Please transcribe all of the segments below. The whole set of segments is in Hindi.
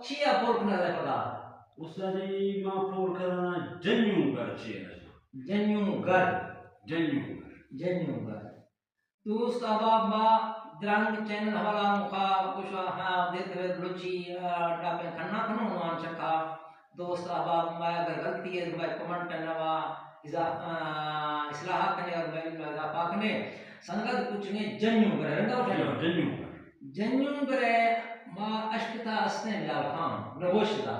चिया पोर्क न पड़ा उसने मां फोर करना जन्यू कर चाहिए जन्यू घर तो साबाब बा द्रंग चैनल हवाला मुखा कुछ हाँ देते हुए रुचि डापे खन्ना खनो मान चखा दोस्त अहबाब मैं अगर गलती है तो मैं कमेंट नवा इस्लाह करने और मैं इजाफा करने संगत कुछ ने जन्यू करे रंगा उठा जन्यू करे मां अश्कता असने लाल खान नवोशदा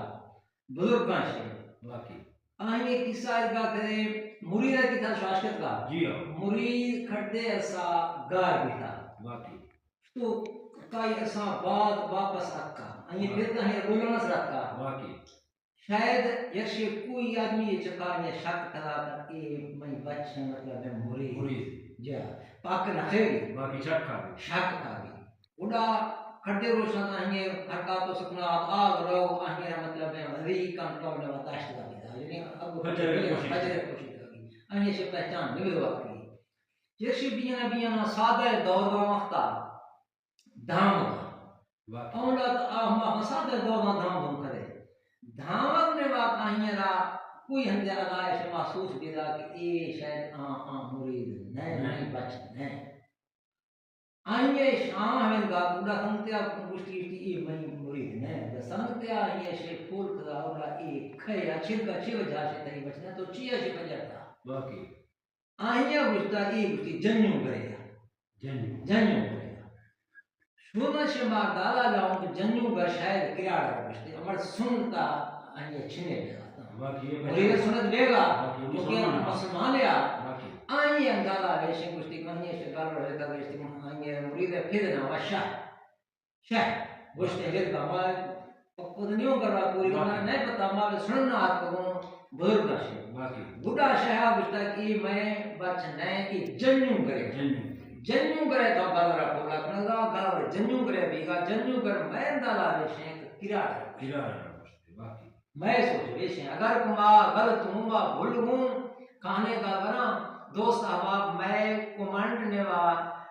बुजुर्ग से वाकई आइए किस्सा का करे मुरीद की था शाश्वत का जी हाँ मुरीद खड़े ऐसा गार भी था वाकई तो कई ऐसा बाद वापस अक्का आइए फिर तो है बोलना से रखा वाकई शायद यश कोई आदमी ये चका ने शक करा कि मैं बच्चे मतलब मैं मुरीद जा पाक न थे वाकई शक का भी उड़ा खड़े रोशन आइए हरका तो सपना आग रो आइए मतलब मैं वही काम तो ने बताश्त का भी था यानी अब फजर कोशिश करी आइए से पहचान मिल वक्त की जैसे बियाना सादे दौर वक्ता धाम वाकई औलत आमा सादे दौर धाम करे धाम ने बात आइए रा कोई हंदे अदाए से महसूस किया कि ए शायद आ मुरीद नहीं बच नहीं आइए शाम हमें गा पूरा संत्या पुष्टि की ए मई मुरीद ने संत्या ये से फूल का और ए खया छिलका छिव जा से तरी बचना तो चिया से बजाता वाकई आइए बुझता ए बुझती जन्यू करेगा जन्यू करेगा शुरू से मार दादा लाऊं कि जन्यू का शायद किराड़ा बुझते अमर सुनता आइए छिने वाकई मुरीद सुनत लेगा क्योंकि मुसलमान लिया वाकई आइए अंदाजा वैसे कुश्ती कहानी से गाल रहे था वैसे आइए मुरीद फिर ना वशा शाह बुझते फिर का मार खुद नहीं कर रहा पूरी गाना नहीं पता मार सुनना हाथ को बुजुर्ग से वाकई बुढ़ा शाह बुझता कि मैं बच नहीं कि जन्यू करे तो गाल रहा पूरा कनगा गाल जन्यू करे बीगा जन्यू कर मैं अंदाजा वैसे किराड़ा वाकई मैं सोच वैसे अगर कुमा गलत हूँगा भूल हूँ खाने का बना दोस्त अहबाब मैं कमांड ने वा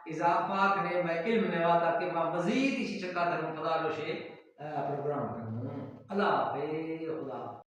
इजाफा करने मैं इल्म ने वा ताकि मैं मजीद इसी चक्का तक खुदा से प्रोग्राम करूँ अल्लाह पे खुदा